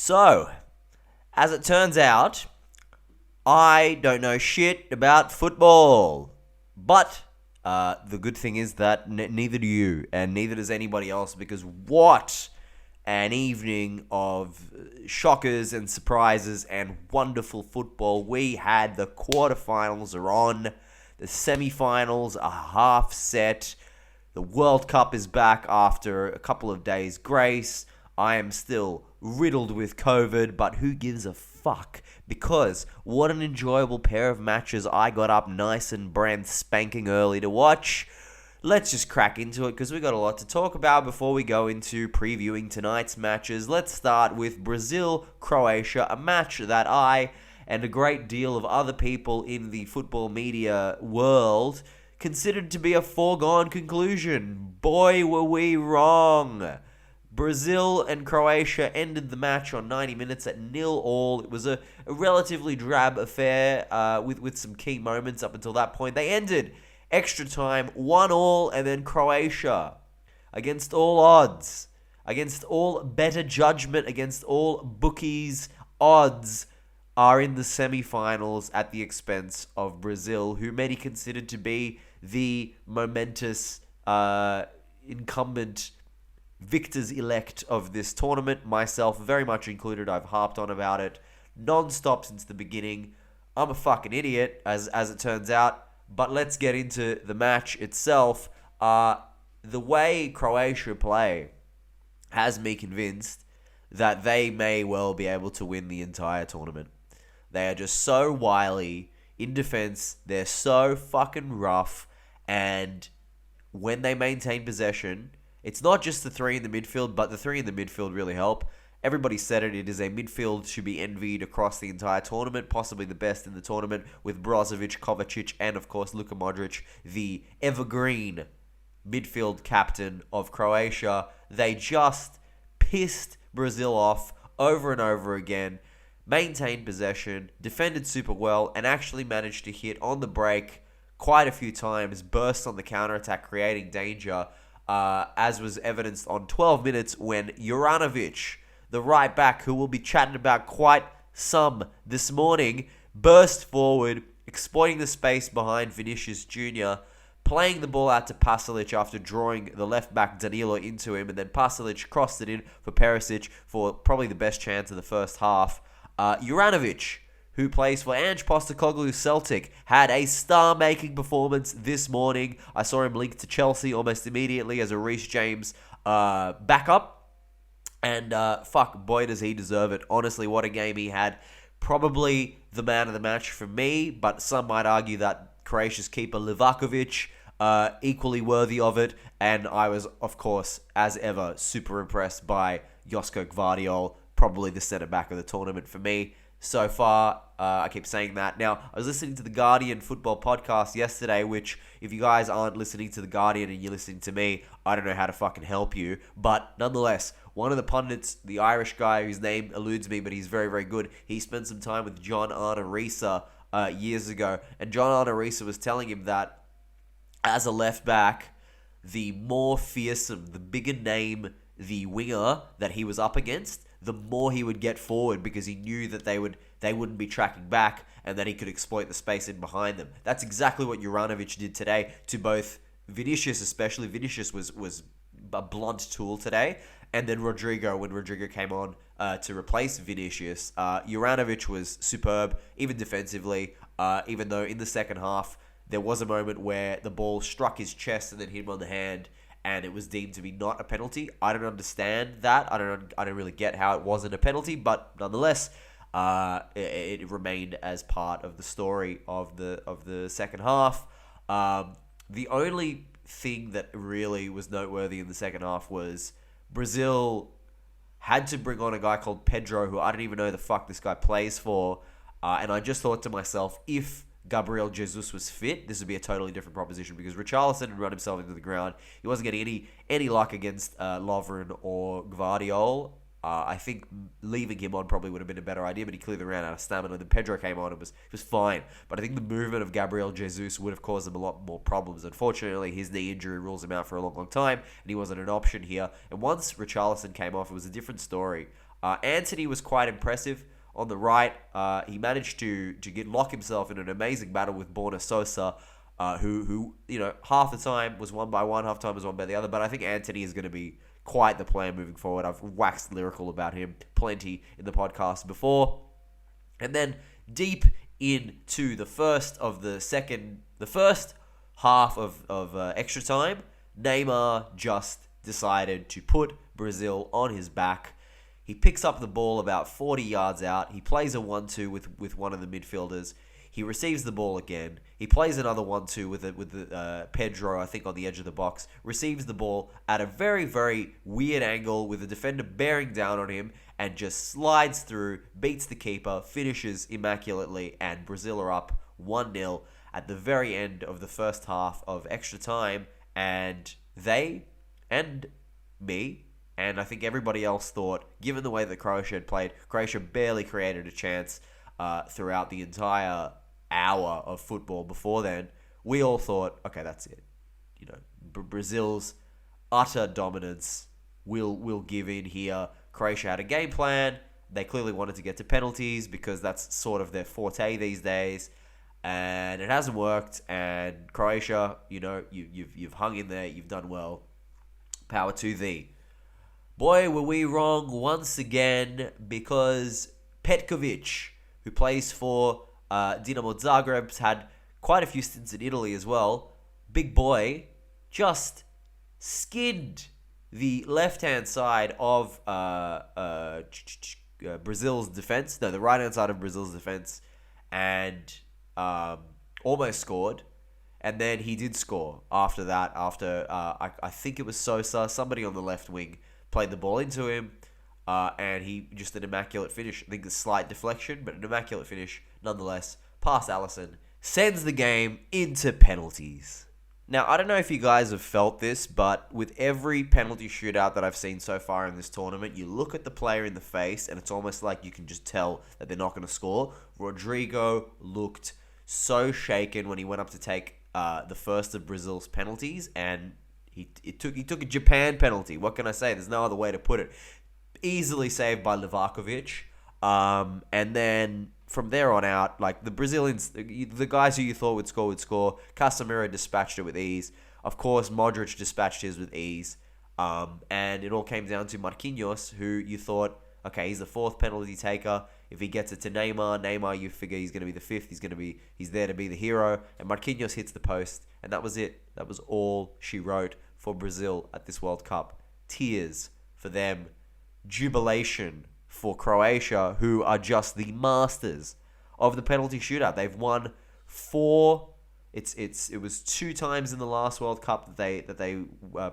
So, as it turns out, I don't know shit about football. But the good thing is that neither do you, and neither does anybody else, because what an evening of shockers and surprises and wonderful football. We had the quarterfinals are on, the semi-finals are half set, the World Cup is back after a couple of days' grace. I am still riddled with COVID, but who gives a fuck? Because what an enjoyable pair of matches I got up nice and brand spanking early to watch. Let's just crack into it because we got a lot to talk about before we go into previewing tonight's matches. Let's start with Brazil-Croatia, a match that I and a great deal of other people in the football media world considered to be a foregone conclusion. Boy, were we wrong. Brazil and Croatia ended the match on 90 minutes at 0-0. It was a relatively drab affair with some key moments up until that point. They ended extra time 1-1, and then Croatia, against all odds, against all better judgment, against all bookies' odds, are in the semi-finals at the expense of Brazil, who many considered to be the momentous incumbent victors-elect of this tournament, myself very much included. I've harped on about it non-stop since the beginning. I'm a fucking idiot, as it turns out, but let's get into the match itself. The way Croatia play has me convinced that they may well be able to win the entire tournament. They are just so wily in defense, they're so fucking rough, and when they maintain possession, it's not just the three in the midfield, but the three in the midfield really help. Everybody said it. It is a midfield to be envied across the entire tournament, possibly the best in the tournament, with Brozovic, Kovacic, and of course Luka Modric, the evergreen midfield captain of Croatia. They just pissed Brazil off over and over again, maintained possession, defended super well, and actually managed to hit on the break quite a few times, burst on the counter-attack, creating danger, as was evidenced on 12 minutes when Juranovic, the right back, who we'll be chatting about quite some this morning, burst forward, exploiting the space behind Vinicius Jr., playing the ball out to Pasalic after drawing the left back Danilo into him, and then Pasalic crossed it in for Perisic for probably the best chance of the first half. Juranovic, who plays for Ange Postecoglou's Celtic, had a star-making performance this morning. I saw him linked to Chelsea almost immediately as a Reece James backup. And fuck, boy, does he deserve it. Honestly, what a game he had. Probably the man of the match for me, but some might argue that Croatia's keeper Livakovic equally worthy of it. And I was, of course, as ever, super impressed by Josko Gvardiol, probably the centre-back of the tournament for me so far. I keep saying that. Now, I was listening to the Guardian football podcast yesterday, which, if you guys aren't listening to the Guardian and you're listening to me, I don't know how to fucking help you. But nonetheless, one of the pundits, the Irish guy whose name eludes me, but he's very, very good, he spent some time with John Arne Riise years ago. And John Arne Riise was telling him that as a left back, the more fearsome, the bigger name the winger that he was up against, the more he would get forward, because he knew that they wouldn't be tracking back and that he could exploit the space in behind them. That's exactly what Juranovic did today to both Vinicius, especially. Vinicius was a blunt tool today, and then Rodrigo, when Rodrigo came on to replace Vinicius. Juranovic was superb, even defensively, even though in the second half there was a moment where the ball struck his chest and then hit him on the hand, and it was deemed to be not a penalty. I don't understand that. I don't really get how it wasn't a penalty, but nonetheless, it remained as part of the story of the second half. The only thing that really was noteworthy in the second half was Brazil had to bring on a guy called Pedro, who I don't even know the fuck this guy plays for, and I just thought to myself, if Gabriel Jesus was fit, this would be a totally different proposition, because Richarlison had run himself into the ground. He wasn't getting any luck against Lovren or Gvardiol. I think leaving him on probably would have been a better idea, but he clearly ran out of stamina. Then Pedro came on and was fine. But I think the movement of Gabriel Jesus would have caused him a lot more problems. Unfortunately, his knee injury rules him out for a long, long time, and he wasn't an option here. And once Richarlison came off, it was a different story. Antony was quite impressive on the right. He managed to lock himself in an amazing battle with Borna Sosa, who half the time was won by one, half the time was won by the other. But I think Antony is going to be quite the player moving forward. I've waxed lyrical about him plenty in the podcast before. And then deep into the first half of extra time, Neymar just decided to put Brazil on his back. He picks up the ball about 40 yards out. He plays a 1-2 with one of the midfielders. He receives the ball again. He plays another 1-2 with Pedro, I think, on the edge of the box. Receives the ball at a very, very weird angle with the defender bearing down on him and just slides through, beats the keeper, finishes immaculately, and Brazil are up 1-0 at the very end of the first half of extra time. And they and me, and I think everybody else thought, given the way that Croatia had played, Croatia barely created a chance throughout the entire hour of football before then. We all thought, okay, that's it. Brazil's utter dominance will give in here. Croatia had a game plan. They clearly wanted to get to penalties because that's sort of their forte these days. And it hasn't worked. And Croatia, you've hung in there. You've done well. Power to thee. Boy, were we wrong once again, because Petkovic, who plays for Dinamo Zagreb's had quite a few stints in Italy as well. Big boy just skinned the left-hand side of Brazil's defense. No, the right-hand side of Brazil's defense, and almost scored. And then he did score after that. I think it was Sosa, somebody on the left wing, played the ball into him. And he just an immaculate finish. I think a slight deflection, but an immaculate finish nonetheless. Past Allison, sends the game into penalties. Now, I don't know if you guys have felt this, but with every penalty shootout that I've seen so far in this tournament, you look at the player in the face and it's almost like you can just tell that they're not going to score. Rodrigo looked so shaken when he went up to take the first of Brazil's penalties, and he took a Japan penalty. What can I say? There's no other way to put it. Easily saved by Livakovic. And then from there on out, like the Brazilians, the guys who you thought would score. Casemiro dispatched it with ease. Of course, Modric dispatched his with ease. And it all came down to Marquinhos, who you thought, okay, he's the fourth penalty taker. If he gets it to Neymar, you figure he's going to be the fifth. He's there to be the hero. And Marquinhos hits the post, and that was it. That was all she wrote for Brazil at this World Cup. Tears for them. Jubilation for Croatia, who are just the masters of the penalty shootout. They've won 4. It was 2 times in the last World Cup that they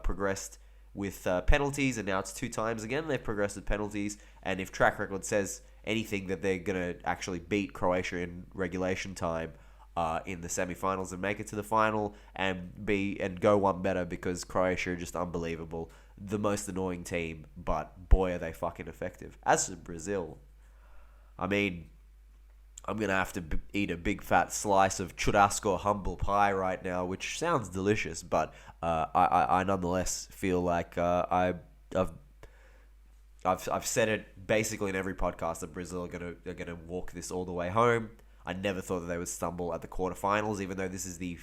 progressed with penalties, and now it's 2 times again they've progressed with penalties. And if track record says anything, that they're gonna actually beat Croatia in regulation time in the semi-finals and make it to the final and go one better, because Croatia are just unbelievable. The most annoying team, but boy are they fucking effective. As for Brazil, I mean, I'm going to have to eat a big fat slice of churrasco humble pie right now, which sounds delicious, but I nonetheless feel like I've said it basically in every podcast that Brazil are gonna walk this all the way home. I never thought that they would stumble at the quarterfinals, even though this is the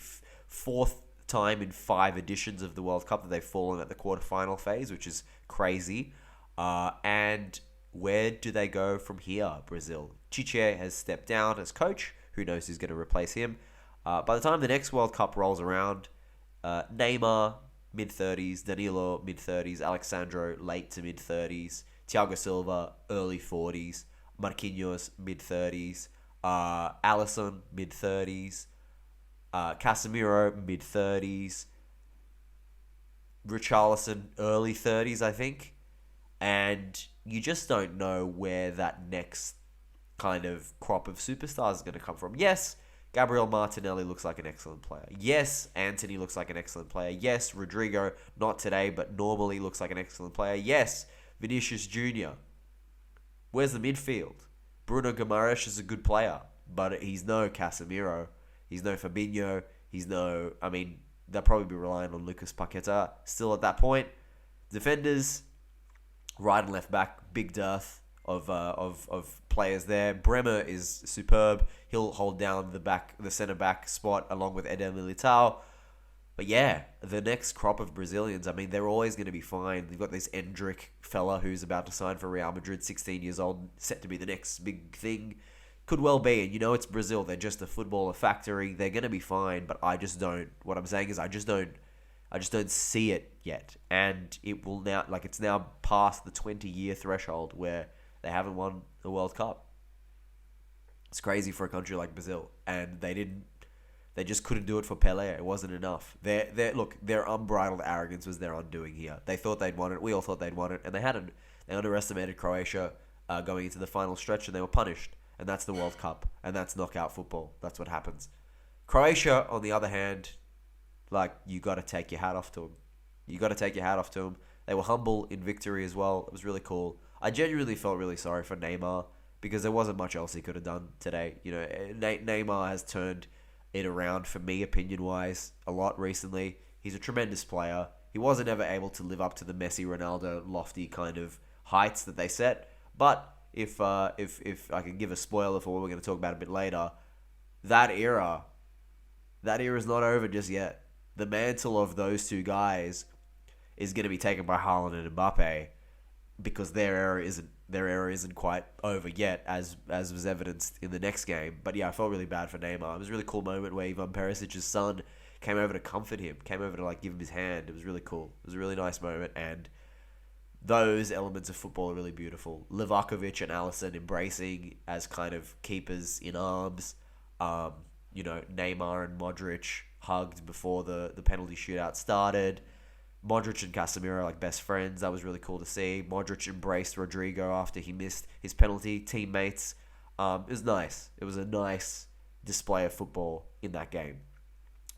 4th time in 5 editions of the World Cup that they've fallen at the quarterfinal phase, which is crazy. And where do they go from here, Brazil? Chiche has stepped down as coach. Who knows who's going to replace him? By the time the next World Cup rolls around, Neymar, mid-30s, Danilo, mid-30s, Alexandro, late to mid-30s, Thiago Silva, early 40s, Marquinhos, mid-30s, Alisson, mid-30s, Casemiro, mid-30s, Richarlison, early 30s, I think. And you just don't know where that next kind of crop of superstars is going to come from. Yes, Gabriel Martinelli looks like an excellent player. Yes, Antony looks like an excellent player. Yes, Rodrigo, not today, but normally looks like an excellent player. Yes, Vinicius Jr. Where's the midfield? Bruno Guimaraes is a good player, but he's no Casemiro. He's no Fabinho. They'll probably be relying on Lucas Paqueta still at that point. Defenders, right and left back, big dearth. of players there. Bremer is superb. He'll hold down the centre back spot along with Eder Militao. But yeah, the next crop of Brazilians, I mean, they're always going to be fine. They've got this Endrick fella who's about to sign for Real Madrid, 16 years old, set to be the next big thing. Could well be, and it's Brazil. They're just a footballer factory. They're going to be fine, but I just don't. What I'm saying is I just don't see it yet. And it will now, it's now past the 20-year threshold where they haven't won the World Cup. It's crazy for a country like Brazil, and they just couldn't do it for Pelé. It wasn't enough. Their unbridled arrogance was their undoing here. They thought they'd won it. We all thought they'd won it, and they hadn't. They underestimated Croatia going into the final stretch, and they were punished. And that's the World Cup, and that's knockout football. That's what happens. Croatia, on the other hand, you got to take your hat off to them. They were humble in victory as well. It was really cool. I genuinely felt really sorry for Neymar because there wasn't much else he could have done today. Neymar has turned it around for me, opinion-wise, a lot recently. He's a tremendous player. He wasn't ever able to live up to the Messi, Ronaldo, lofty kind of heights that they set. But if I can give a spoiler for what we're going to talk about a bit later, that era is not over just yet. The mantle of those two guys is going to be taken by Haaland and Mbappe because their era isn't quite over yet, as was evidenced in the next game. But yeah, I felt really bad for Neymar. It was a really cool moment where Ivan Perisic's son came over to comfort him, came over to give him his hand. It was really cool. It was a really nice moment, and those elements of football are really beautiful. Livakovic and Alisson embracing as kind of keepers in arms. Neymar and Modric hugged before the penalty shootout started. Modric and Casemiro like best friends. That was really cool to see. Modric embraced Rodrigo after he missed his penalty. Teammates. It was nice. It was a nice display of football in that game,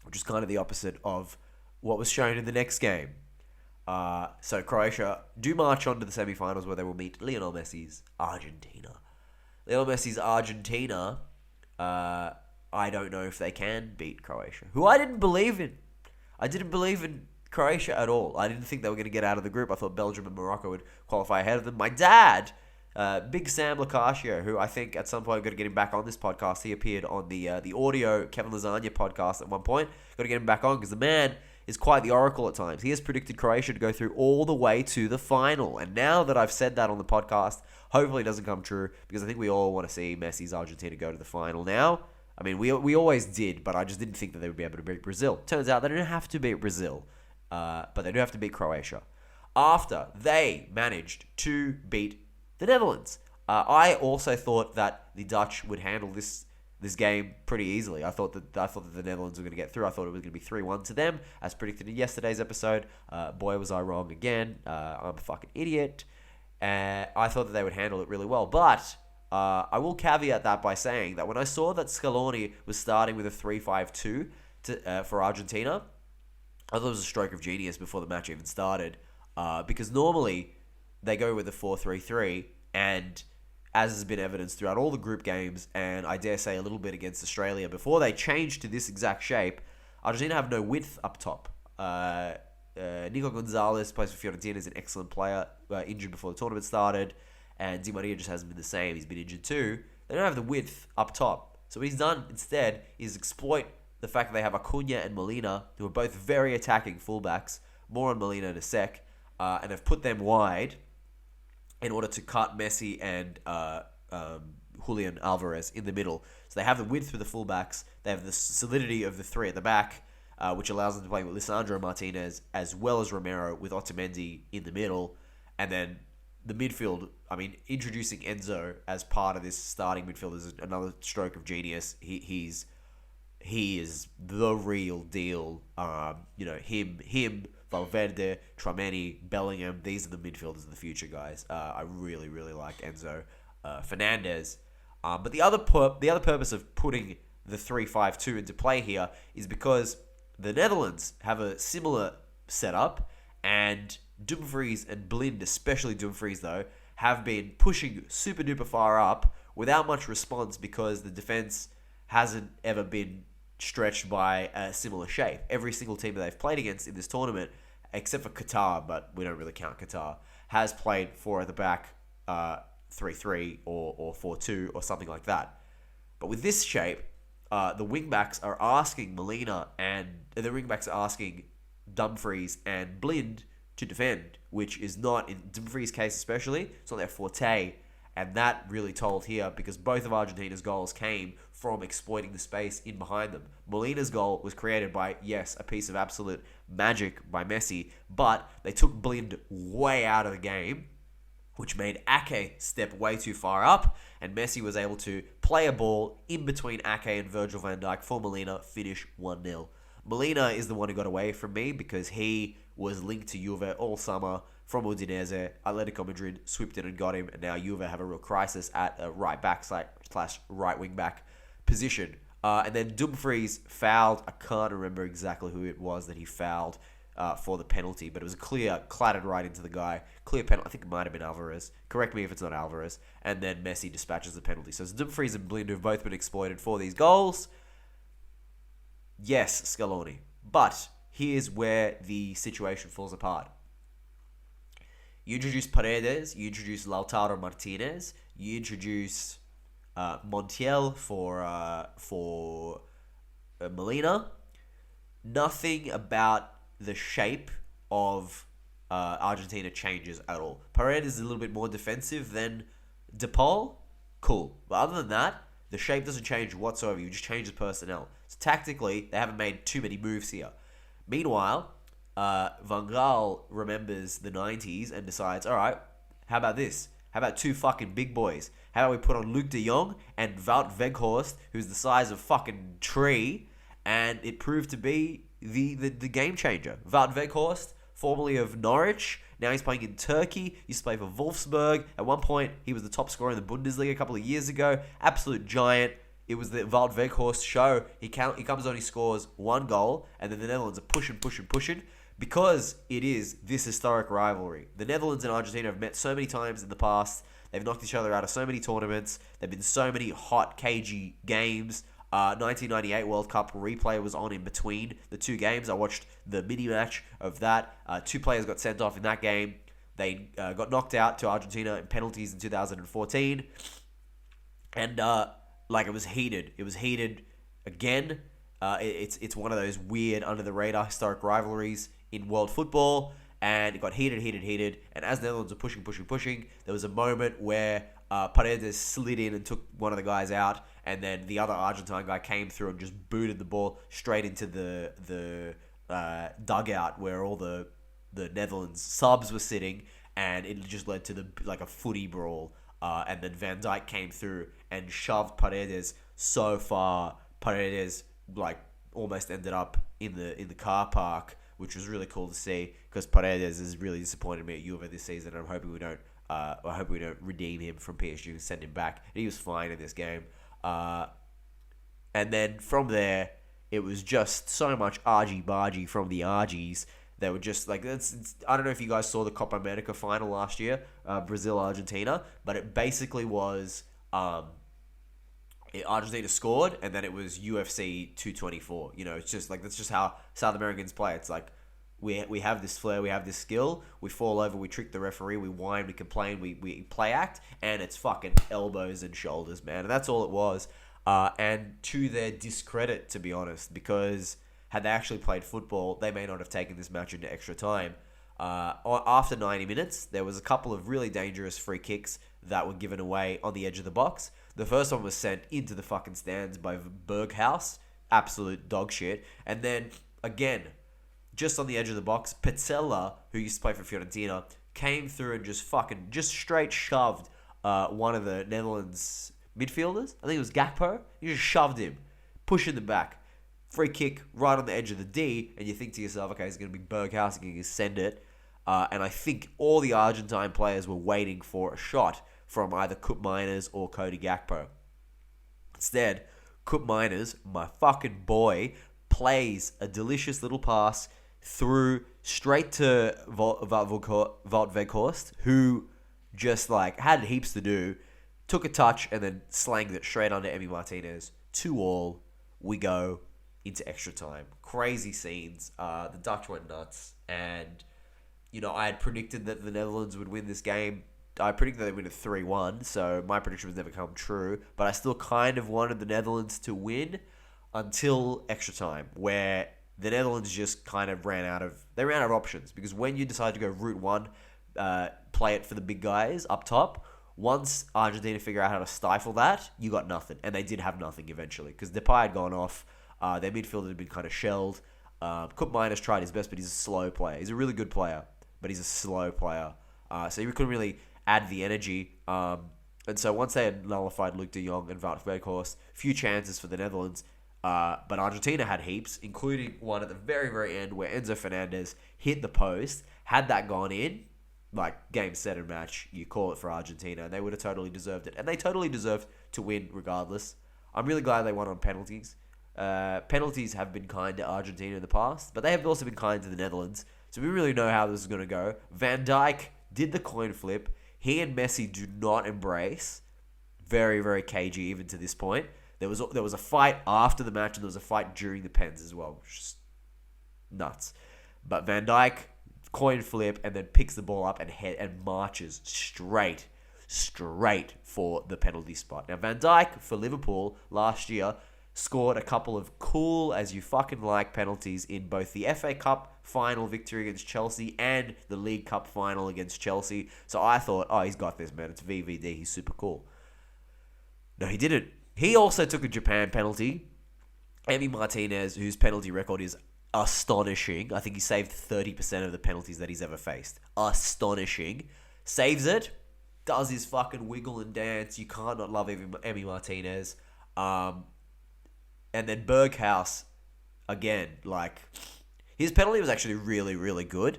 which is kind of the opposite of what was shown in the next game. So Croatia do march on to the semi-finals where they will meet Lionel Messi's Argentina. Lionel Messi's Argentina, I don't know if they can beat Croatia, who I didn't believe in. I didn't believe in Croatia at all. I didn't think they were going to get out of the group. I thought Belgium and Morocco would qualify ahead of them. My dad, Big Sam Lacascio, who I think at some point I'm going to get him back on this podcast. He appeared on the audio Kevin Lasagna podcast at one point. Got to get him back on because the man is quite the oracle at times. He has predicted Croatia to go through all the way to the final. And now that I've said that on the podcast, hopefully it doesn't come true because I think we all want to see Messi's Argentina go to the final now. I mean, we always did, but I just didn't think that they would be able to beat Brazil. Turns out they don't have to beat Brazil, but they do have to beat Croatia. After they managed to beat the Netherlands. I also thought that the Dutch would handle this game pretty easily. I thought that the Netherlands were going to get through. I thought it was going to be 3-1 to them, as predicted in yesterday's episode. Boy, was I wrong again. I'm a fucking idiot. I thought that they would handle it really well, but I will caveat that by saying that when I saw that Scaloni was starting with a 3-5-2 for Argentina, I thought it was a stroke of genius before the match even started, because normally they go with a 4-3-3, and as has been evidenced throughout all the group games, and I dare say a little bit against Australia, before they changed to this exact shape, Argentina have no width up top. Nico Gonzalez plays for Fiorentina, is an excellent player, injured before the tournament started, and Di Maria just hasn't been the same. He's been injured too. They don't have the width up top. So what he's done instead is exploit the fact that they have Acuna and Molina, who are both very attacking fullbacks. More on Molina in a sec. And have put them wide in order to cut Messi and Julian Alvarez in the middle. So they have the width for the fullbacks. They have the solidity of the three at the back, which allows them to play with Lisandro Martinez as well as Romero with Otamendi in the middle. And then the midfield, I mean, introducing Enzo as part of this starting midfield is another stroke of genius. He is the real deal. Him, Valverde, Tchouaméni, Bellingham. These are the midfielders of the future, guys. I really, really like Enzo Fernandez. But the other purpose of putting the 3-5-2 into play here is because the Netherlands have a similar setup, and Dumfries and Blind, especially Dumfries though, have been pushing super duper far up without much response because the defense hasn't ever been stretched by a similar shape. Every single team that they've played against in this tournament, except for Qatar, but we don't really count Qatar, has played four at the back, 3-3 or 4-2 or something like that. But with this shape, the wingbacks are asking Molina and the wingbacks are asking Dumfries and Blind to defend, which is not, in Dumfries' case especially, it's not their forte. And that really told here because both of Argentina's goals came from exploiting the space in behind them. Molina's goal was created by, yes, a piece of absolute magic by Messi, but they took Blind way out of the game, which made Ake step way too far up, and Messi was able to play a ball in between Ake and Virgil van Dijk for Molina, finish 1-0. Molina is the one who got away from me because he was linked to Juve all summer from Udinese. Atletico Madrid swooped in and got him, and now Juve have a real crisis at a right back slash right wing back position. And then Dumfries fouled. I can't remember exactly who it was that he fouled for the penalty, but it was clattered right into the guy. Clear penalty. I think it might have been Alvarez. Correct me if it's not Alvarez. And then Messi dispatches the penalty. So it's Dumfries and Blind who've both been exploited for these goals. Yes, Scaloni. But here's where the situation falls apart. You introduce Paredes, you introduce Lautaro Martinez, you introduce Montiel for Molina. Nothing about the shape of Argentina changes at all. Paredes is a little bit more defensive than DePaul. Cool. But other than that, the shape doesn't change whatsoever. You just change the personnel. So tactically, they haven't made too many moves here. Meanwhile, Van Gaal remembers the 90s and decides, all right, how about this? How about two fucking big boys? How about we put on Luc de Jong and Wout Weghorst, who's the size of a fucking tree, and it proved to be the game changer. Wout Weghorst, formerly of Norwich, now he's playing in Turkey, used to play for Wolfsburg. At one point, he was the top scorer in the Bundesliga a couple of years ago. Absolute giant. It was the Wout Weghorst show. He comes on, he scores one goal, and then the Netherlands are pushing. Because it is this historic rivalry. The Netherlands and Argentina have met so many times in the past. They've knocked each other out of so many tournaments. There have been so many hot, cagey games. 1998 World Cup replay was on in between the two games. I watched the mini-match of that. Two players got sent off in that game. They got knocked out to Argentina in penalties in 2014. And it was heated. It was heated again. It's one of those weird, under-the-radar historic rivalries in world football, and it got heated, and as the Netherlands were pushing, there was a moment where Paredes slid in and took one of the guys out, and then the other Argentine guy came through and just booted the ball straight into the dugout where all the Netherlands subs were sitting, and it just led to a footy brawl, and then Van Dijk came through and shoved Paredes so far, Paredes almost ended up in the car park, which was really cool to see because Paredes has really disappointed me at Juve this season. I'm hoping we don't redeem him from PSG and send him back. He was fine in this game, and then from there it was just so much Bargie from the Argies. They were just I don't know if you guys saw the Copa America final last year, Brazil Argentina, but it basically was. Argentina scored, and then it was UFC 224. It's just that's just how South Americans play. It's we have this flair, we have this skill, we fall over, we trick the referee, we whine, we complain, we play act, and it's fucking elbows and shoulders, man. And that's all it was. And to their discredit, to be honest, because had they actually played football, they may not have taken this match into extra time. After 90 minutes, there was a couple of really dangerous free kicks that were given away on the edge of the box. The first one was sent into the fucking stands by Berghaus. Absolute dog shit. And then, again, just on the edge of the box, Petzela, who used to play for Fiorentina, came through and just straight shoved one of the Netherlands midfielders. I think it was Gakpo. He just shoved him, pushing them back. Free kick right on the edge of the D, and you think to yourself, okay, it's going to be Berghaus, going to send it. And I think all the Argentine players were waiting for a shot from either Koop Meiners or Cody Gakpo. Instead, Koop Meiners, my fucking boy, plays a delicious little pass through straight to Wout Weghorst, who just had heaps to do, took a touch and then slanged it straight under Emi Martinez. 2-2, we go into extra time. Crazy scenes. The Dutch went nuts, and I had predicted that the Netherlands would win this game I predicted they win at 3-1, so my prediction was never come true. But I still kind of wanted the Netherlands to win until extra time, where the Netherlands just kind of ran out of options. Because when you decide to go route one, play it for the big guys up top, once Argentina figure out how to stifle that, you got nothing. And they did have nothing eventually, because Depay had gone off. Their midfielder had been kind of shelled. Koop Meiners tried his best, but he's a slow player. He's a really good player, but he's a slow player. So he couldn't really add the energy. And so once they had nullified Luc de Jong and Wout Weghorst, few chances for the Netherlands. But Argentina had heaps, including one at the very, very end where Enzo Fernandez hit the post. Had that gone in, like game, set, and match, you call it for Argentina, and they would have totally deserved it. And they totally deserved to win regardless. I'm really glad they won on penalties. Penalties have been kind to Argentina in the past, but they have also been kind to the Netherlands. So we really know how this is going to go. Van Dijk did the coin flip. He and Messi do not embrace. Very, very cagey even to this point. There was a fight after the match, and there was a fight during the pens as well, which is nuts. But Van Dijk coin flip and then picks the ball up and marches straight for the penalty spot. Now Van Dijk for Liverpool last year scored a couple of cool as you fucking like penalties in both the FA Cup final victory against Chelsea and the League Cup final against Chelsea. So I thought, oh, he's got this, man. It's VVD. He's super cool. No, he didn't. He also took a Japan penalty. Emi Martinez, whose penalty record is astonishing. I think he saved 30% of the penalties that he's ever faced. Astonishing. Saves it. Does his fucking wiggle and dance. You can't not love Emi Martinez. And then Berghaus, again, like, his penalty was actually really, really good.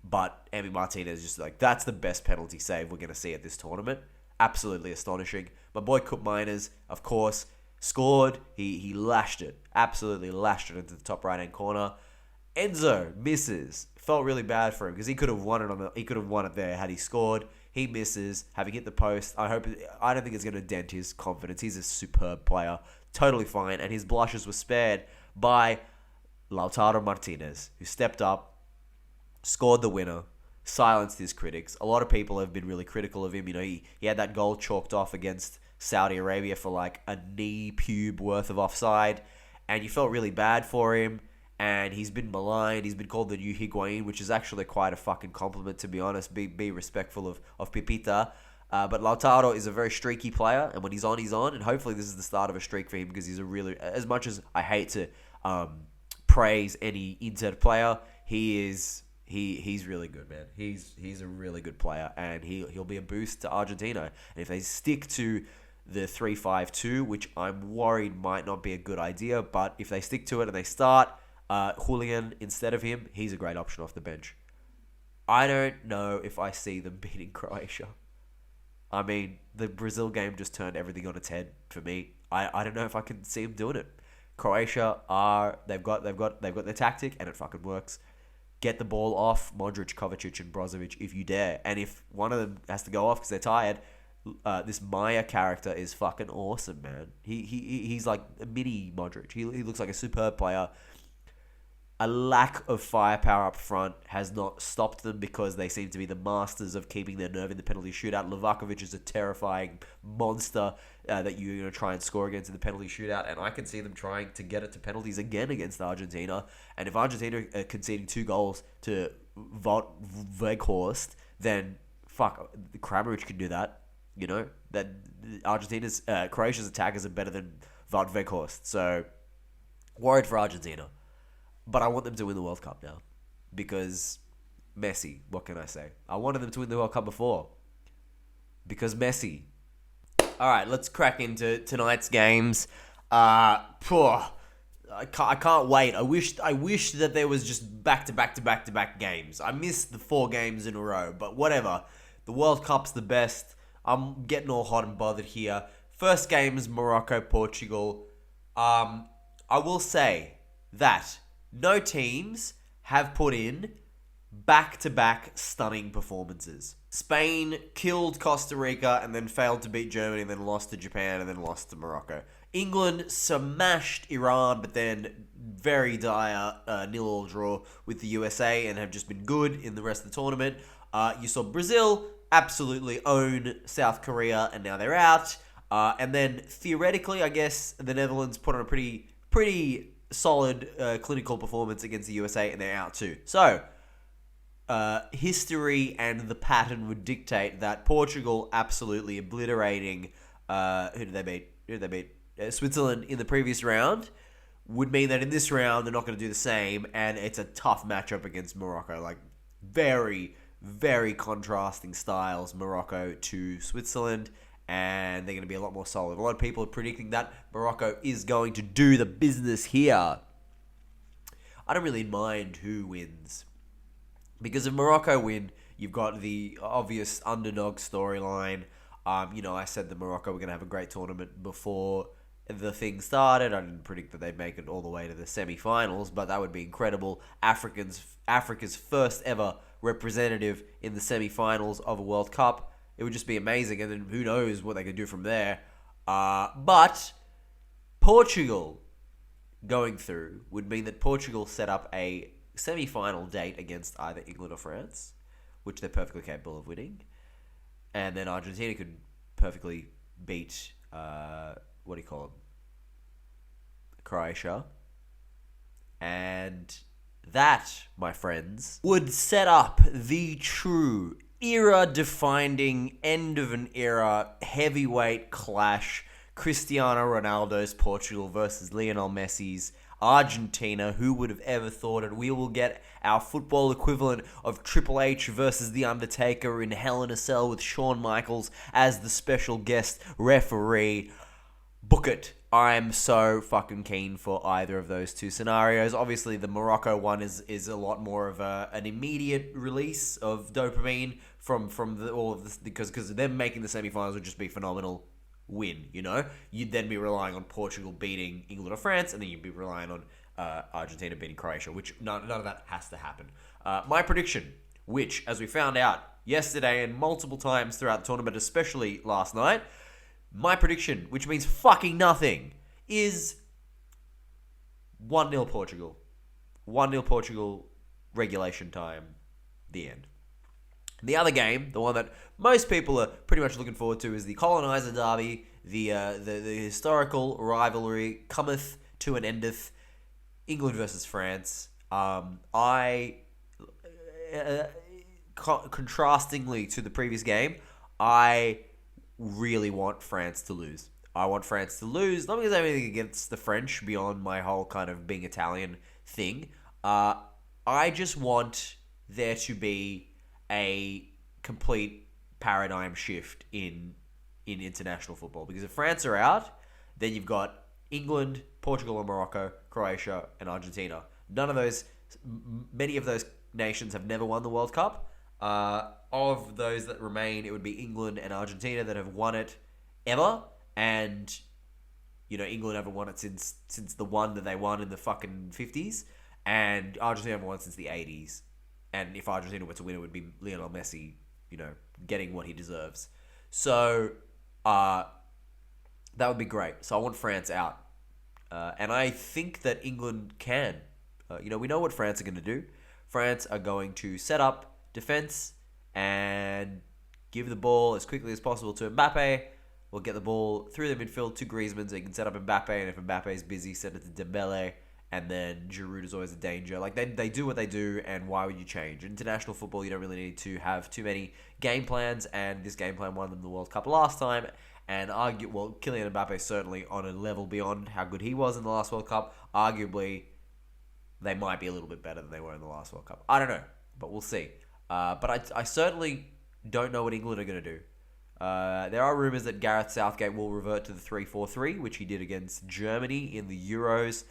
But Emi Martinez just like, that's the best penalty save we're going to see at this tournament. Absolutely astonishing. My boy Koop Meiners, of course, scored. He lashed it. Absolutely lashed it into the top right-hand corner. Enzo misses. Felt really bad for him because he could have won it he could have won it there had he scored. He misses, having hit the post. I don't think it's going to dent his confidence. He's a superb player. Totally fine. And his blushes were spared by Lautaro Martinez, who stepped up, scored the winner, silenced his critics. A lot of people have been really critical of him. You know, he had that goal chalked off against Saudi Arabia for like a knee pube worth of offside. And you felt really bad for him. And he's been maligned. He's been called the new Higuain, which is actually quite a fucking compliment, to be honest. Be respectful of Pipita. But Lautaro is a very streaky player, and when he's on, he's on. And hopefully this is the start of a streak for him because he's a really... As much as I hate to praise any Inter player, he's really good, man. He's a really good player, and he'll be a boost to Argentina. And if they stick to the 3-5-2, which I'm worried might not be a good idea, but if they stick to it and they start... Julian instead of him, he's a great option off the bench. I don't know if I see them beating Croatia. I mean, the Brazil game just turned everything on its head for me. I don't know if I can see them doing it. Croatia they've got their tactic and it fucking works. Get the ball off Modric, Kovacic, and Brozovic if you dare. And if one of them has to go off because they're tired, this Maya character is fucking awesome, man. He's like a mini Modric. He looks like a superb player. A lack of firepower up front has not stopped them because they seem to be the masters of keeping their nerve in the penalty shootout. Livakovic is a terrifying monster that you're going to try and score against in the penalty shootout, and I can see them trying to get it to penalties again against Argentina. And if Argentina are conceding 2 goals to Wout Weghorst, then fuck, Kramaric can do that. You know that Croatia's attackers are better than Wout Weghorst, so worried for Argentina. But I want them to win the World Cup now. Because Messi, what can I say? I wanted them to win the World Cup before. Because Messi. Alright, let's crack into tonight's games. I can't wait. I wish that there was just back-to-back games. I missed the 4 games in a row. But whatever. The World Cup's the best. I'm getting all hot and bothered here. First game is Morocco, Portugal. I will say that... no teams have put in back-to-back stunning performances. Spain killed Costa Rica and then failed to beat Germany and then lost to Japan and then lost to Morocco. England smashed Iran but then very dire 0-0 draw with the USA and have just been good in the rest of the tournament. You saw Brazil absolutely own South Korea, and now they're out. And then theoretically, I guess the Netherlands put on a pretty solid clinical performance against the USA, and they're out too. So history and the pattern would dictate that Portugal absolutely obliterating who did they beat? Switzerland in the previous round would mean that in this round they're not going to do the same, and it's a tough matchup against Morocco. Like very, very contrasting styles, Morocco to Switzerland, and they're going to be a lot more solid. A lot of people are predicting that Morocco is going to do the business here. I don't really mind who wins, because if Morocco win, you've got the obvious underdog storyline. I said that Morocco were going to have a great tournament before the thing started. I didn't predict that they'd make it all the way to the semi-finals, but that would be incredible. Africa's first ever representative in the semi-finals of a World Cup. It would just be amazing, and then who knows what they could do from there. But Portugal going through would mean that Portugal set up a semi-final date against either England or France, which they're perfectly capable of winning. And then Argentina could perfectly beat, Croatia. And that, my friends, would set up the true era-defining, end of an era, heavyweight clash. Cristiano Ronaldo's Portugal versus Lionel Messi's Argentina. Who would have ever thought it? We will get our football equivalent of Triple H versus The Undertaker in Hell in a Cell with Shawn Michaels as the special guest referee. Book it. I'm so fucking keen for either of those two scenarios. Obviously, the Morocco one is a lot more of an immediate release of dopamine from all of this, because them making the semi-finals would just be phenomenal win, You'd then be relying on Portugal beating England or France, and then you'd be relying on Argentina beating Croatia, which none of that has to happen. My prediction, which, as we found out yesterday and multiple times throughout the tournament, especially last night, my prediction, which means fucking nothing, is 1-0 Portugal. 1-0 Portugal, regulation time, the end. The other game, the one that most people are pretty much looking forward to, is the colonizer derby, the historical rivalry cometh to an endeth, England versus France. Contrastingly to the previous game, I really want France to lose. I want France to lose, not because I have anything against the French beyond my whole kind of being Italian thing. I just want there to be a complete paradigm shift in international football. Because if France are out, then you've got England, Portugal and Morocco, Croatia and Argentina. Many of those nations have never won the World Cup. Of those that remain, it would be England and Argentina that have won it ever. And, England haven't won it since the one that they won in the fucking 50s. And Argentina haven't won since the 80s. And if Argentina were to win, it would be Lionel Messi, getting what he deserves. So, that would be great. So I want France out. And I think that England can. We know what France are going to do. France are going to set up defense and give the ball as quickly as possible to Mbappe. We'll get the ball through the midfield to Griezmann so he can set up Mbappe. And if Mbappe's busy, send it to Dembele. And then Giroud is always a danger. Like, they do what they do, and why would you change? In international football, you don't really need to have too many game plans, and this game plan won them the World Cup last time. And Kylian Mbappe certainly on a level beyond how good he was in the last World Cup. Arguably, they might be a little bit better than they were in the last World Cup. I don't know, but we'll see. But I certainly don't know what England are going to do. There are rumours that Gareth Southgate will revert to the 3-4-3, which he did against Germany in the Euros,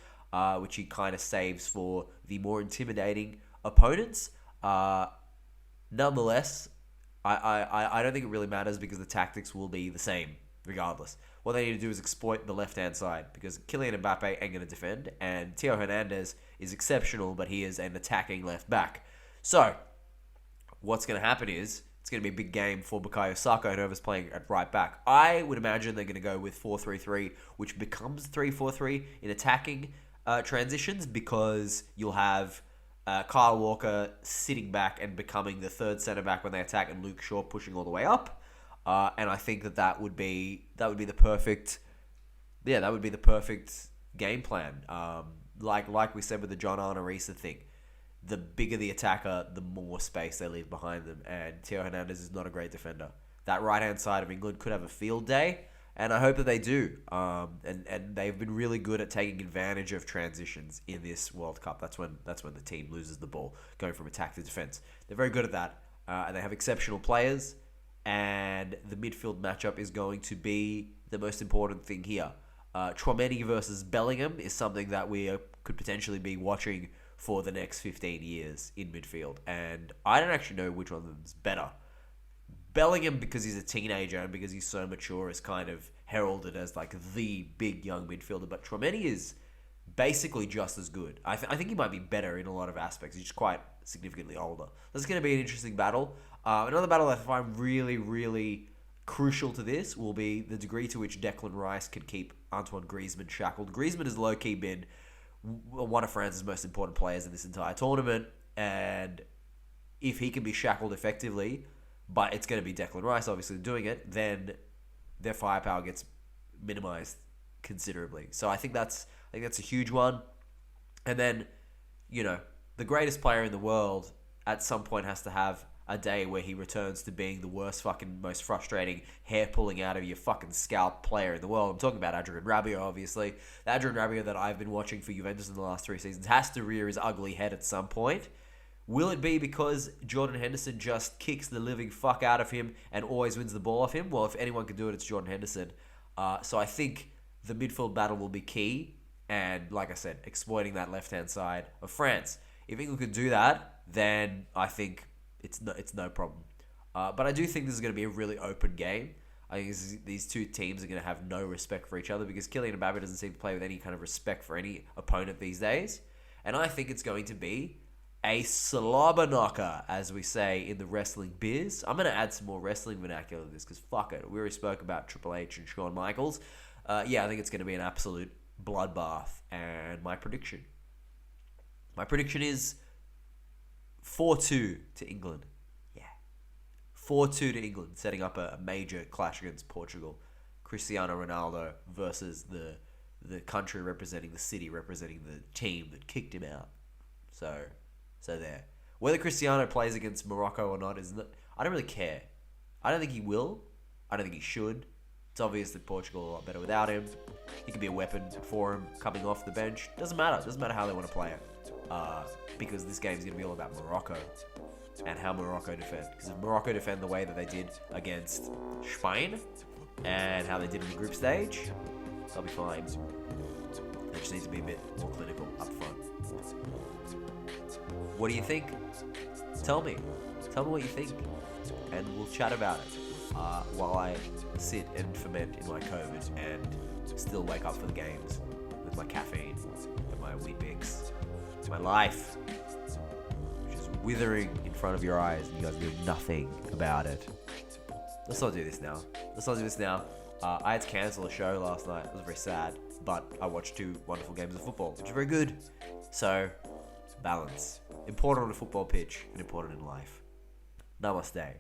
which he kind of saves for the more intimidating opponents. Nonetheless, I don't think it really matters because the tactics will be the same regardless. What they need to do is exploit the left-hand side because Kylian Mbappe ain't going to defend, and Theo Hernandez is exceptional, but he is an attacking left back. So, what's going to happen is it's going to be a big game for Bukayo Saka, whoever's playing at right back. I would imagine they're going to go with 4-3-3, which becomes 3-4-3 in attacking transitions, because you'll have Kyle Walker sitting back and becoming the third centre back when they attack, and Luke Shaw pushing all the way up. And I think that would be the perfect, that would be the perfect game plan. Like we said with the John Arnorisa thing, the bigger the attacker, the more space they leave behind them. And Theo Hernandez is not a great defender. That right-hand side of England could have a field day, and I hope that they do. And they've been really good at taking advantage of transitions in this World Cup. That's when the team loses the ball, going from attack to defense. They're very good at that, and they have exceptional players. And the midfield matchup is going to be the most important thing here. Tchouaméni versus Bellingham is something that we could potentially be watching for the next 15 years in midfield. And I don't actually know which one of them is better. Bellingham, because he's a teenager and because he's so mature, is kind of heralded as like the big young midfielder. But Tchouaméni is basically just as good. I think he might be better in a lot of aspects. He's just quite significantly older. This is going to be an interesting battle. Another battle that I find really, really crucial to this will be the degree to which Declan Rice can keep Antoine Griezmann shackled. Griezmann has low-key been one of France's most important players in this entire tournament, and if he can be shackled effectively, but it's going to be Declan Rice obviously doing it, then their firepower gets minimized considerably. So I think that's a huge one. And then, the greatest player in the world at some point has to have a day where he returns to being the worst fucking, most frustrating, hair-pulling out of your fucking scalp player in the world. I'm talking about Adrien Rabiot, obviously. The Adrien Rabiot that I've been watching for Juventus in the last 3 seasons has to rear his ugly head at some point. Will it be because Jordan Henderson just kicks the living fuck out of him and always wins the ball off him? Well, if anyone can do it, it's Jordan Henderson. So I think the midfield battle will be key. And like I said, exploiting that left-hand side of France. If England could do that, then I think it's no problem. But I do think this is going to be a really open game. I think these two teams are going to have no respect for each other because Kylian Mbappe doesn't seem to play with any kind of respect for any opponent these days. And I think it's going to be a slobber knocker, as we say in the wrestling biz. I'm going to add some more wrestling vernacular to this because fuck it. We already spoke about Triple H and Shawn Michaels. I think it's going to be an absolute bloodbath. And my prediction is 4-2 to England. Yeah. 4-2 to England, setting up a major clash against Portugal. Cristiano Ronaldo versus the country representing the city, representing the team that kicked him out. So there. Whether Cristiano plays against Morocco or not, I don't really care. I don't think he will. I don't think he should. It's obvious that Portugal are a lot better without him. He could be a weapon for him coming off the bench. Doesn't matter. Doesn't matter how they want to play it. Because this game is going to be all about Morocco and how Morocco defend. Because if Morocco defend the way that they did against Spain and how they did in the group stage, they'll be fine. They just need to be a bit more clinical up front. What do you think? Tell me what you think, and we'll chat about it while I sit and ferment in my COVID and still wake up for the games with my caffeine and my Weet-Bix. My life, which is withering in front of your eyes, and you guys do nothing about it. Let's not do this now. I had to cancel a show last night. It was very sad, but I watched 2 wonderful games of football, which is very good. So, balance. Important on a football pitch and important in life. Namaste.